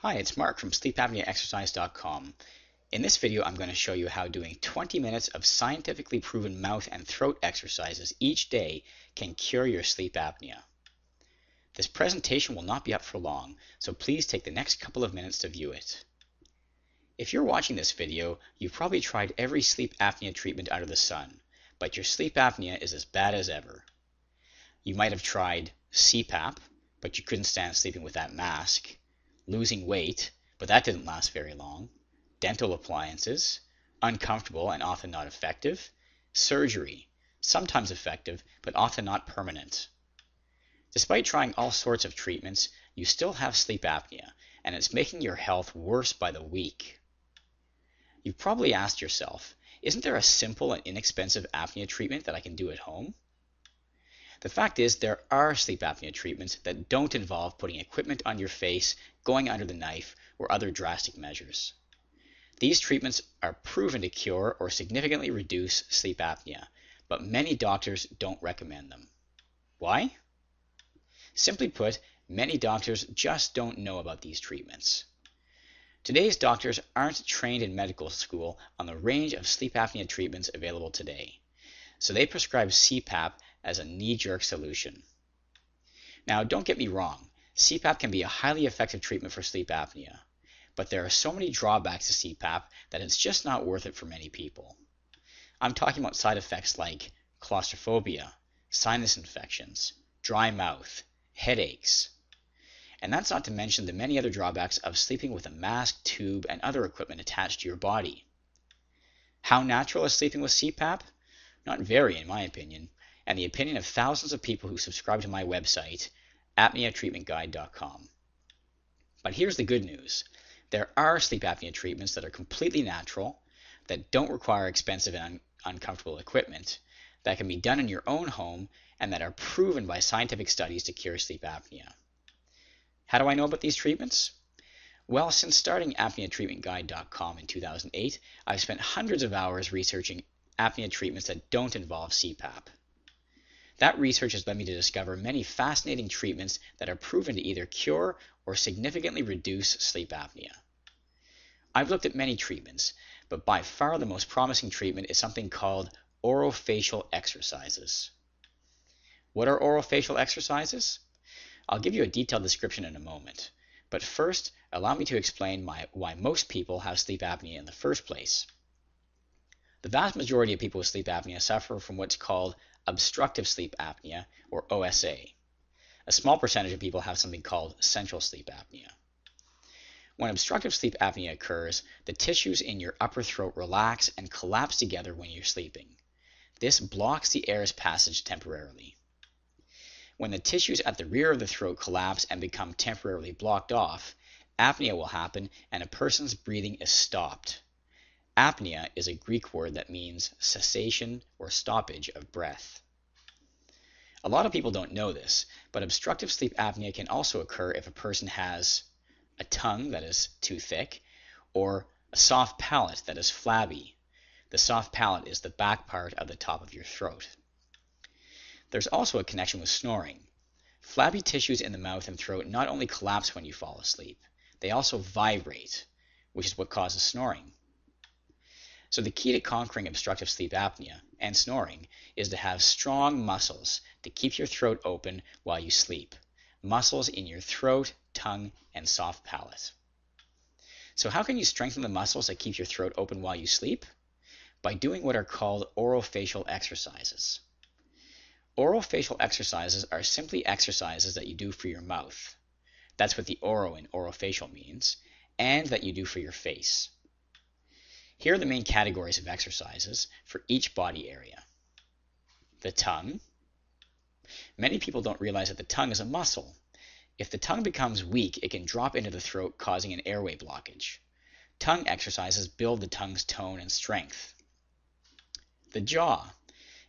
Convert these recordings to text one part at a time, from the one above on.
Hi, it's Mark from sleepapneaexercise.com. In this video, I'm going to show you how doing 20 minutes of scientifically proven mouth and throat exercises each day can cure your sleep apnea. This presentation will not be up for long, so please take the next couple of minutes to view it. If you're watching this video, you've probably tried every sleep apnea treatment under the sun, but your sleep apnea is as bad as ever. You might have tried Cpap, but you couldn't stand sleeping with that mask. Losing weight, but that didn't last very long. Dental appliances, uncomfortable and often not effective. Surgery, sometimes effective, but often not permanent. Despite trying all sorts of treatments, you still have sleep apnea, and it's making your health worse by the week. You've probably asked yourself, isn't there a simple and inexpensive apnea treatment that I can do at home? The fact is, there are sleep apnea treatments that don't involve putting equipment on your face, going under the knife, or other drastic measures. These treatments are proven to cure or significantly reduce sleep apnea, but many doctors don't recommend them. Why? Simply put, many doctors just don't know about these treatments. Today's doctors aren't trained in medical school on the range of sleep apnea treatments available today, so they prescribe Cpap as a knee-jerk solution. Now, don't get me wrong, Cpap can be a highly effective treatment for sleep apnea, but there are so many drawbacks to Cpap that it's just not worth it for many people. I'm talking about side effects like claustrophobia, sinus infections, dry mouth, headaches, and that's not to mention the many other drawbacks of sleeping with a mask, tube, and other equipment attached to your body. How natural is sleeping with Cpap? Not very, in my opinion, and the opinion of thousands of people who subscribe to my website, apneatreatmentguide.com. But here's the good news. There are sleep apnea treatments that are completely natural, that don't require expensive and uncomfortable equipment, that can be done in your own home, and that are proven by scientific studies to cure sleep apnea. How do I know about these treatments? Well, since starting apneatreatmentguide.com in 2008, I've spent hundreds of hours researching apnea treatments that don't involve Cpap. That research has led me to discover many fascinating treatments that are proven to either cure or significantly reduce sleep apnea. I've looked at many treatments, but by far the most promising treatment is something called orofacial exercises. What are orofacial exercises? I'll give you a detailed description in a moment, but first allow me to explain why most people have sleep apnea in the first place. The vast majority of people with sleep apnea suffer from what's called obstructive sleep apnea, or OSA. A small percentage of people have something called central sleep apnea. When obstructive sleep apnea occurs, the tissues in your upper throat relax and collapse together when you're sleeping. This blocks the air's passage temporarily. When the tissues at the rear of the throat collapse and become temporarily blocked off, apnea will happen and a person's breathing is stopped. Apnea is a Greek word that means cessation or stoppage of breath. A lot of people don't know this, but obstructive sleep apnea can also occur if a person has a tongue that is too thick or a soft palate that is flabby. The soft palate is the back part of the top of your throat. There's also a connection with snoring. Flabby tissues in the mouth and throat not only collapse when you fall asleep, they also vibrate, which is what causes snoring. So the key to conquering obstructive sleep apnea and snoring is to have strong muscles to keep your throat open while you sleep. Muscles in your throat, tongue, and soft palate. So how can you strengthen the muscles that keep your throat open while you sleep? By doing what are called orofacial exercises. Orofacial exercises are simply exercises that you do for your mouth. That's what the oro in orofacial means, and that you do for your face. Here are the main categories of exercises for each body area. The tongue. Many people don't realize that the tongue is a muscle. If the tongue becomes weak, it can drop into the throat, causing an airway blockage. Tongue exercises build the tongue's tone and strength. The jaw.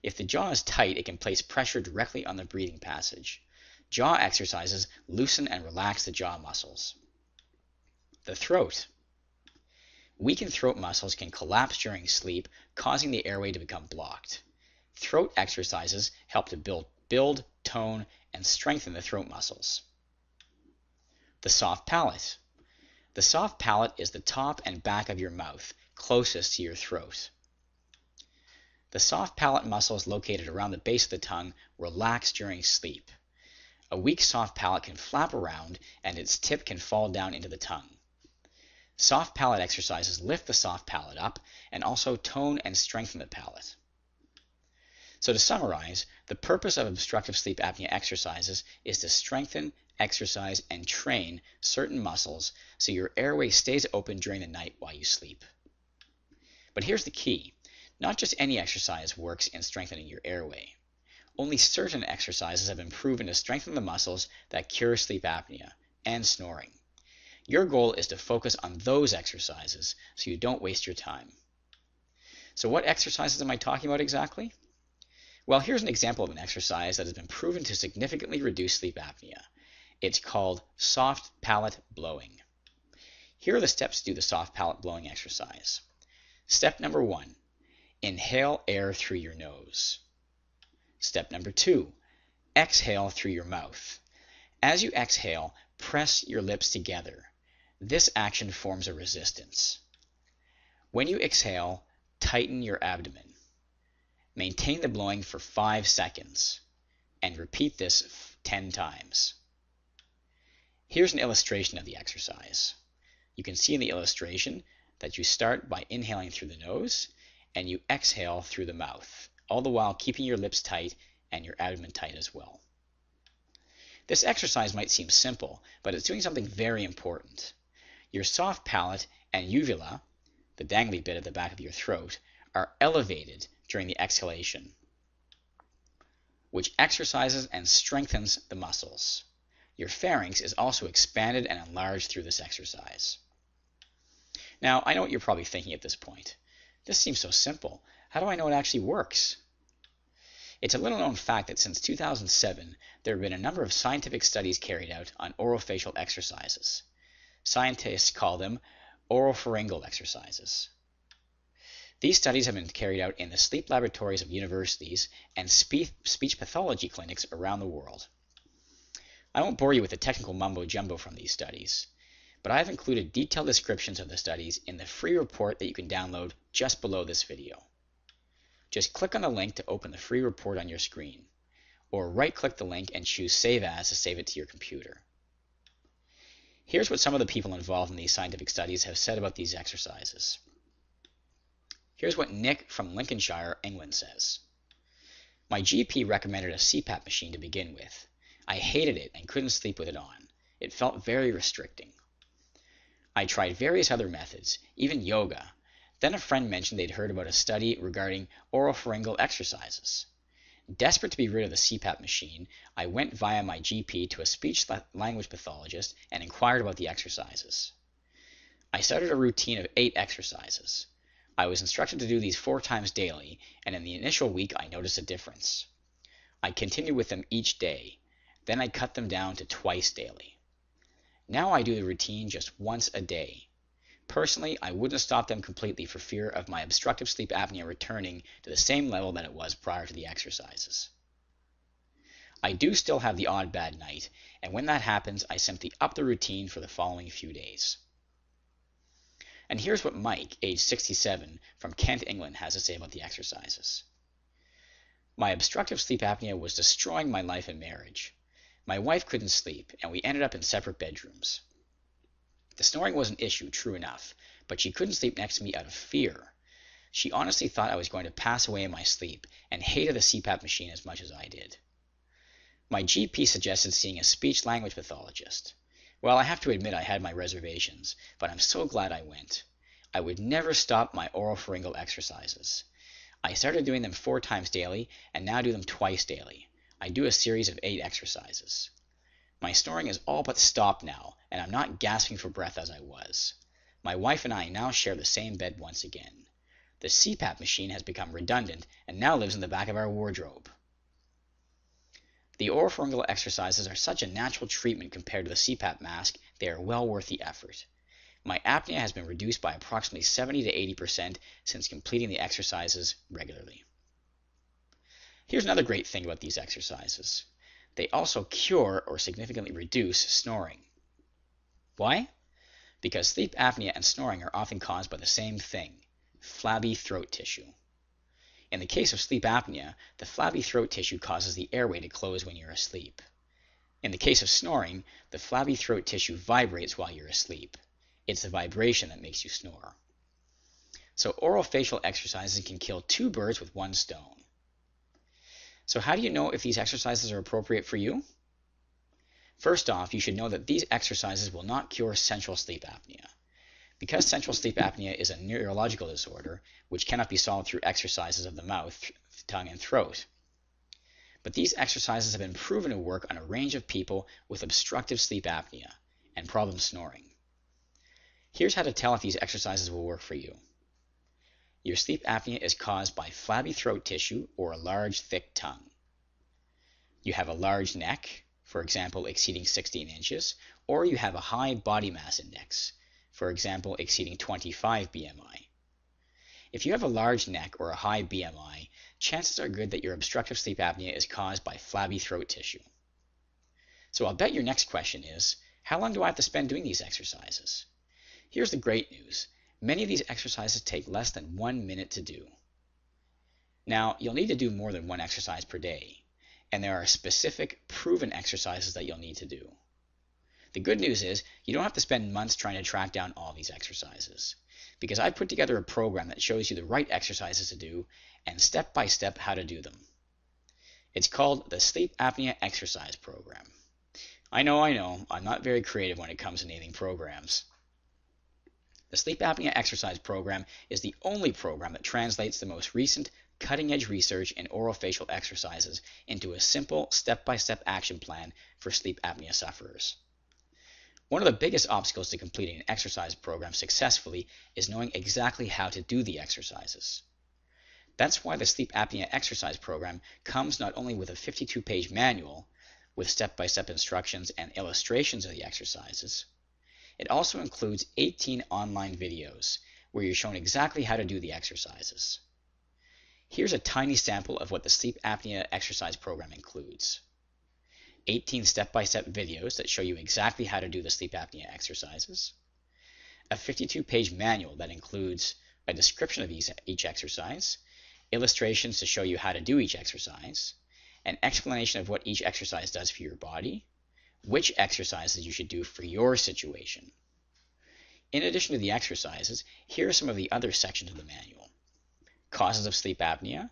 If the jaw is tight, it can place pressure directly on the breathing passage. Jaw exercises loosen and relax the jaw muscles. The throat. Weakened throat muscles can collapse during sleep, causing the airway to become blocked. Throat exercises help to build, tone, and strengthen the throat muscles. The soft palate. The soft palate is the top and back of your mouth, closest to your throat. The soft palate muscles located around the base of the tongue relax during sleep. A weak soft palate can flap around and its tip can fall down into the tongue. Soft palate exercises lift the soft palate up and also tone and strengthen the palate. So to summarize, the purpose of obstructive sleep apnea exercises is to strengthen, exercise, and train certain muscles so your airway stays open during the night while you sleep. But here's the key. Not just any exercise works in strengthening your airway. Only certain exercises have been proven to strengthen the muscles that cure sleep apnea and snoring. Your goal is to focus on those exercises so you don't waste your time. So what exercises am I talking about exactly? Well, here's an example of an exercise that has been proven to significantly reduce sleep apnea. It's called soft palate blowing. Here are the steps to do the soft palate blowing exercise. Step number 1, inhale air through your nose. Step number 2, exhale through your mouth. As you exhale, press your lips together. This action forms a resistance. When you exhale, tighten your abdomen. Maintain the blowing for 5 seconds and repeat this 10 times. Here's an illustration of the exercise. You can see in the illustration that you start by inhaling through the nose and you exhale through the mouth, all the while keeping your lips tight and your abdomen tight as well. This exercise might seem simple, but it's doing something very important. Your soft palate and uvula, the dangly bit at the back of your throat, are elevated during the exhalation, which exercises and strengthens the muscles. Your pharynx is also expanded and enlarged through this exercise. Now, I know what you're probably thinking at this point. This seems so simple. How do I know it actually works? It's a little known fact that since 2007, there have been a number of scientific studies carried out on orofacial exercises. Scientists call them oropharyngeal exercises. These studies have been carried out in the sleep laboratories of universities and speech pathology clinics around the world. I won't bore you with the technical mumbo-jumbo from these studies, but I have included detailed descriptions of the studies in the free report that you can download just below this video. Just click on the link to open the free report on your screen, or right-click the link and choose Save As to save it to your computer. Here's what some of the people involved in these scientific studies have said about these exercises. Here's what Nick from Lincolnshire, England says. My GP recommended a Cpap machine to begin with. I hated it and couldn't sleep with it on. It felt very restricting. I tried various other methods, even yoga. Then a friend mentioned they'd heard about a study regarding oropharyngeal exercises. Desperate to be rid of the Cpap machine, I went via my GP to a speech-language pathologist and inquired about the exercises. I started a routine of 8 exercises. I was instructed to do these 4 times daily, and in the initial week I noticed a difference. I continued with them each day. Then I cut them down to twice daily. Now I do the routine just once a day. Personally, I wouldn't stop them completely for fear of my obstructive sleep apnea returning to the same level that it was prior to the exercises. I do still have the odd bad night, and when that happens, I simply up the routine for the following few days. And here's what Mike, age 67, from Kent, England, has to say about the exercises. My obstructive sleep apnea was destroying my life and marriage. My wife couldn't sleep, and we ended up in separate bedrooms. The snoring was an issue, true enough, but she couldn't sleep next to me out of fear. She honestly thought I was going to pass away in my sleep and hated the Cpap machine as much as I did. My GP suggested seeing a speech-language pathologist. Well, I have to admit I had my reservations, but I'm so glad I went. I would never stop my oropharyngeal exercises. I started doing them 4 times daily and now do them twice daily. I do a series of 8 exercises. My snoring is all but stopped now, and I'm not gasping for breath as I was. My wife and I now share the same bed once again. The Cpap machine has become redundant and now lives in the back of our wardrobe. The oropharyngeal exercises are such a natural treatment compared to the Cpap mask, they are well worth the effort. My apnea has been reduced by approximately 70 to 80% since completing the exercises regularly. Here's another great thing about these exercises. They also cure or significantly reduce snoring. Why? because sleep apnea and snoring are often caused by the same thing, flabby throat tissue. In the case of sleep apnea, the flabby throat tissue causes the airway to close when you're asleep. In the case of snoring, the flabby throat tissue vibrates while you're asleep. It's the vibration that makes you snore. So orofacial exercises can kill two birds with one stone. So how do you know if these exercises are appropriate for you? First off, you should know that these exercises will not cure central sleep apnea. Because central sleep apnea is a neurological disorder, which cannot be solved through exercises of the mouth, tongue, and throat. But these exercises have been proven to work on a range of people with obstructive sleep apnea and problem snoring. Here's how to tell if these exercises will work for you. Your sleep apnea is caused by flabby throat tissue or a large, thick tongue. You have a large neck, for example, exceeding 16 inches, or you have a high body mass index, for example, exceeding 25 BMI. If you have a large neck or a high BMI, chances are good that your obstructive sleep apnea is caused by flabby throat tissue. So I'll bet your next question is, how long do I have to spend doing these exercises? Here's the great news. Many of these exercises take less than 1 minute to do. Now, you'll need to do more than one exercise per day, and there are specific proven exercises that you'll need to do. The good news is you don't have to spend months trying to track down all these exercises, because I've put together a program that shows you the right exercises to do and step-by-step how to do them. It's called the Sleep Apnea Exercise Program. I know, I'm not very creative when it comes to naming programs. The Sleep Apnea Exercise Program is the only program that translates the most recent cutting-edge research in orofacial exercises into a simple step-by-step action plan for sleep apnea sufferers. One of the biggest obstacles to completing an exercise program successfully is knowing exactly how to do the exercises. That's why the Sleep Apnea Exercise Program comes not only with a 52-page manual with step-by-step instructions and illustrations of the exercises, it also includes 18 online videos where you're shown exactly how to do the exercises. Here's a tiny sample of what the Sleep Apnea Exercise Program includes. 18 step-by-step videos that show you exactly how to do the sleep apnea exercises, a 52-page manual that includes a description of each exercise, illustrations to show you how to do each exercise, an explanation of what each exercise does for your body, which exercises you should do for your situation. In addition to the exercises, here are some of the other sections of the manual. Causes of sleep apnea,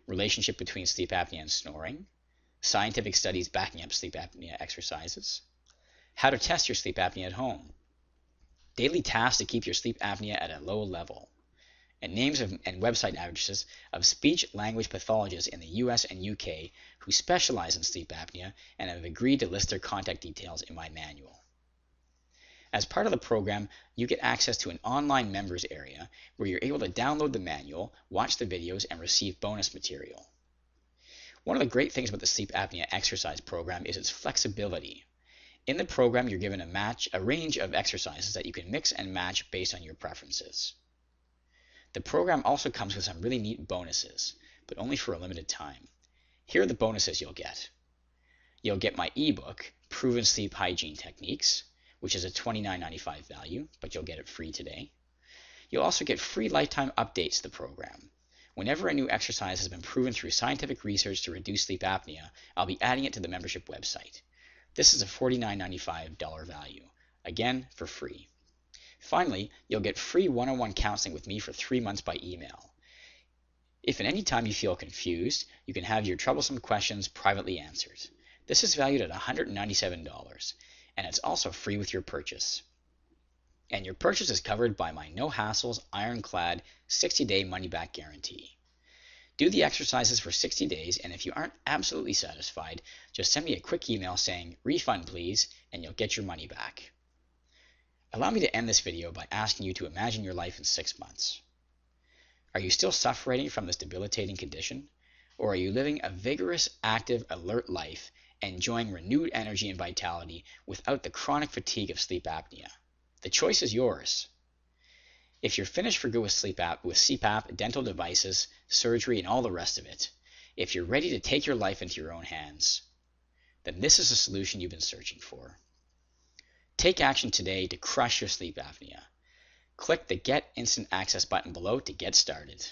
relationship between sleep apnea and snoring, scientific studies backing up sleep apnea exercises, how to test your sleep apnea at home, daily tasks to keep your sleep apnea at a low level, and names and website addresses of speech-language pathologists in the US and UK who specialize in sleep apnea and have agreed to list their contact details in my manual. As part of the program, you get access to an online members area where you're able to download the manual, watch the videos, and receive bonus material. One of the great things about the Sleep Apnea Exercise Program is its flexibility. In the program, you're given a range of exercises that you can mix and match based on your preferences. The program also comes with some really neat bonuses, but only for a limited time. Here are the bonuses you'll get. You'll get my ebook, Proven Sleep Hygiene Techniques, which is a $29.95 value, but you'll get it free today. You'll also get free lifetime updates to the program. Whenever a new exercise has been proven through scientific research to reduce sleep apnea, I'll be adding it to the membership website. This is a $49.95 value, again for free. Finally, you'll get free one-on-one counseling with me for 3 months by email. If at any time you feel confused, you can have your troublesome questions privately answered. This is valued at $197, and it's also free with your purchase. And your purchase is covered by my no-hassles, ironclad, 60-day money-back guarantee. Do the exercises for 60 days, and if you aren't absolutely satisfied, just send me a quick email saying, "Refund please," and you'll get your money back. Allow me to end this video by asking you to imagine your life in 6 months. Are you still suffering from this debilitating condition? Or are you living a vigorous, active, alert life, enjoying renewed energy and vitality without the chronic fatigue of sleep apnea? The choice is yours. If you're finished for good with CPAP, dental devices, surgery, and all the rest of it, if you're ready to take your life into your own hands, then this is the solution you've been searching for. Take action today to crush your sleep apnea. Click the Get Instant Access button below to get started.